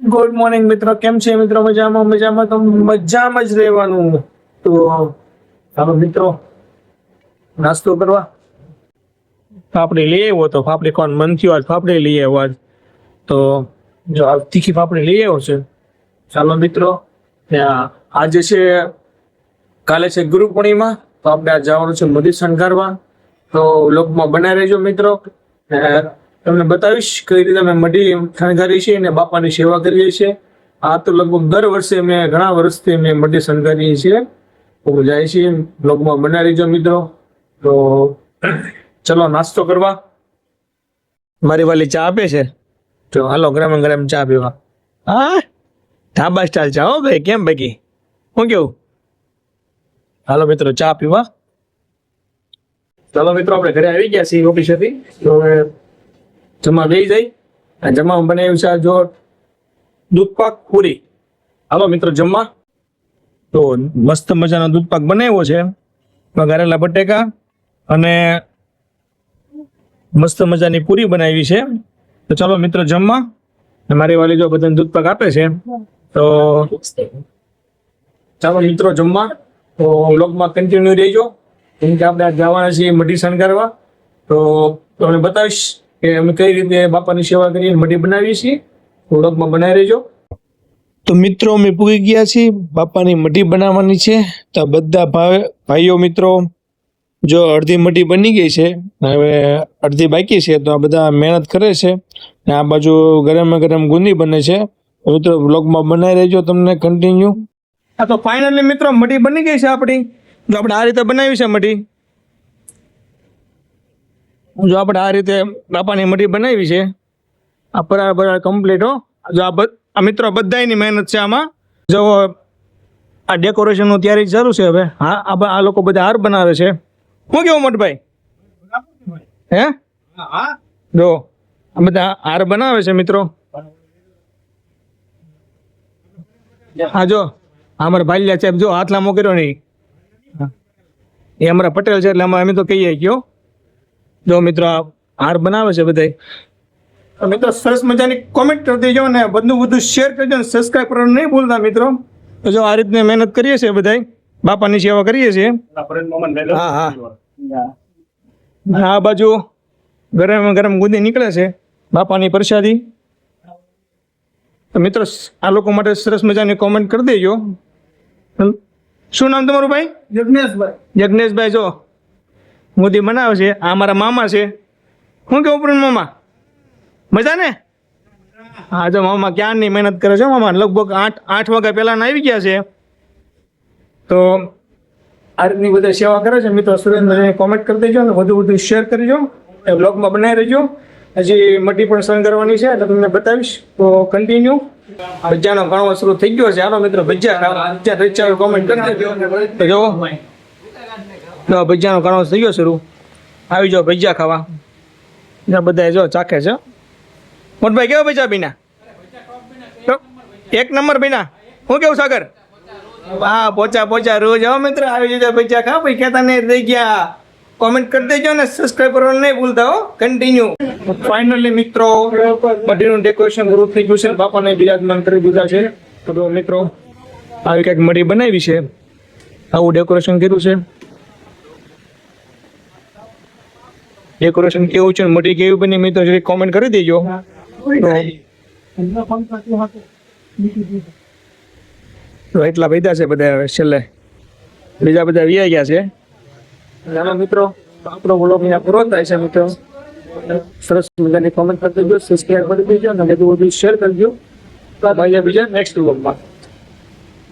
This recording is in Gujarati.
ગુડ મોર્નિંગ મિત્રો, કેમ છે મિત્રો? મજામાં તો મજામાં જ રહેવાનું. તો ચાલો મિત્રો નાસ્તો કરવા. ફાફડી લઈ આવ્યો તો ફાફડી કોણ મન થયું આજ ફાફડી લઈ આવ્યો આજ. તો જો આ તીખી ફાફડી લઈ આવ્યો છે. ચાલો મિત્રો, આજે છે કાલે છે ગુરુ પૂર્ણિમા, તો આપણે આ જવાનું છે મઢી શણગારવા. તો લોકમાં બનાવી રહેજો મિત્રો. તમને બતાવીશ કઈ રીતે અમે મઢી શણગારી છે અને બાપાની સેવા કરીએ છીએ. આ તો લગભગ દર વર્ષે અમે ઘણા વર્ષથી અમે મઢી શણગારીએ છીએ. તો જાય છીએ બ્લોગમાં બનાવી રહેજો મિત્રો. તો ચલો નાસ્તો કરવા. મારી વાલી ચા આપે છે, તો હાલો ગરમ ગરમ ચા પીવા. હા, ઢાબા સ્ટાઇલ ચા હો ભાઈ. કેમ બાકી હું કેવું? હાલો મિત્રો ચા પીવા. ચાલો મિત્રો, આપણે ઘરે આવી ગયા છીએ ઓફિસેથી. તો હવે જમવા બેસી જાય. જમવા બનાવ્યું છે જો દૂધ પાક પૂરી. હાલો મિત્રો જમવા. તો મસ્ત મજાનો દૂધ પાક બનાવ્યો છે, વઘારેલા બટેકા અને મસ્ત મજાની પૂરી બનાવી છે. તો ચાલો મિત્રો જમવા. મારી વાલી જો બધાને દૂધ પાક આપે છે. તો ચાલો મિત્રો જમવા. તો વ્લોગમાં કન્ટિન્યુ રહેજો, કેમ કે આપણે જવાના છીએ મઢી શણગારવા. તો તમને બતાવીશ કે અમે કઈ રીતે બાપાની સેવા કરીને મઢી બનાવીએ છીએ. વ્લોગમાં બનાવી રહેજો. તો મિત્રો અમે પૂરી ગયા છીએ, બાપાની મઢી બનાવવાની છે. તો બધા ભાઈઓ મિત્રો જો અડધી મઢી બની ગઈ છે, હવે અડધી બાકી છે. તો આ બધા મહેનત કરે છે. આ બાજુ ગરમ ગરમ ગુંદી બને છે. મિત્રો વ્લોગમાં બનાવી રહેજો તમને કન્ટિન્યુ. હા તો ફાઇનલી મિત્રો મઢી બની ગઈ છે આપણી. જો આપણે આ રીતે બનાવી છે મઢી. જો આપણે આ રીતે બાપાની મઢી બનાવી છે. આ બરાબર કમ્પ્લીટ હો. જો આ મિત્રો બધાની મહેનત છે આમાં. જો આ ડેકોરેશનનું તૈયારી ચાલુ છે હવે. હા, આ લોકો બધા હાર બનાવે છે. શું કેવું મોટભાઈ? હે જો આ બધા હાર બનાવે છે મિત્રો. હા જો અમારા ભાલિયા સાહેબ જો હાથ લાંબો કર્યો નહીં, એ અમારા પટેલ છે એટલે અમે તો કહીએ કયો. જો મિત્રો આ હાર બનાવે છે બધા. મિત્રો સરસ મજાની કોમેન્ટ કરી દેજો ને બધું શેર કરજો ને સબસ્ક્રાઈબ કરવાનું નહીં ભૂલતા મિત્રો. તો જો આ રીતની મહેનત કરીએ છીએ બધા, બાપાની સેવા કરીએ છીએ. હા હા, આ બાજુ ગરમ ગરમ ગુંદી નીકળે છે બાપાની પ્રસાદી. તો મિત્રો આ લોકો માટે સરસ મજાની કોમેન્ટ કરી દેજો. શું નામ તમારું ભાઈ? યજ્ઞેશભાઈ જો મોદી બનાવે છે. આ મારા મામા છે. શું કેવું પ્રેમ મામા? મજા ને? હા જો મામા ક્યારની મહેનત કરે છે. મામા લગભગ 8 વાગ્યા પહેલાં આવી ગયા છે. તો આ રીતની બધા સેવા કરે છે મિત્રો. સરસ મજાની કોમેન્ટ કરી દેજો અને વધુ શેર કરજો. એ બ્લોગમાં બનાવી રહેજો. હજી મઢી પણ શણગારવાની છે એટલે તમને બતાવીશ. તો કન્ટિન્યુ. ભજીયાનો ઘણો શરૂ થઈ ગયો છે. હાલો મિત્રો ભજીયા ખાવા. કોમેન્ટ કરી દેજો. તો જો ભજીયાનો ઘણો થઈ ગયો શરૂ. આવી જાઓ ભજીયા ખાવા. બધા જો ચાખે છે. મોટભાઈ કેવો ભજીયા બીના? એક નંબર બીના. હું કેવું સાગર? હા પોચા રોજ આવો મિત્ર. આવી જજો ભજીયા ખાવા. ભાઈ કહેતા નહીં રહી ગયા. કોમેન્ટ કરી દેજો ને સબસ્ક્રાઈબ કરવાનું નહીં ભૂલતા હો. કન્ટિન્યુ. ફાઇનલી મિત્રો મઢીનું ડેકોરેશન પૂરું થઈ ગયું છે. બાપાને બિરાજમાન કરી દીધા છે. તો મિત્રો આવી કંઈક મઢી બનાવી છે. આવું ડેકોરેશન કર્યું છે. ડેકોરેશન કેવું છે, મઢી કેવી બની મિત્રો જરી કોમેન્ટ કરી દેજો. તો એટલા ભેદા છે બધા. હવે છેલ્લે બીજા બધા વ્યાઈ ગયા છે. ચાલો મિત્રો આપણો વ્લોગ અહીંયા પૂરો થાય છે મિત્રો. સરસ મજાની કોમેન્ટ કરી દેજો, સબસ્ક્રાઈબ કરી દેજો અને બધું શેર કરજો. બીજા નેક્સ્ટ વ્લોગમાં.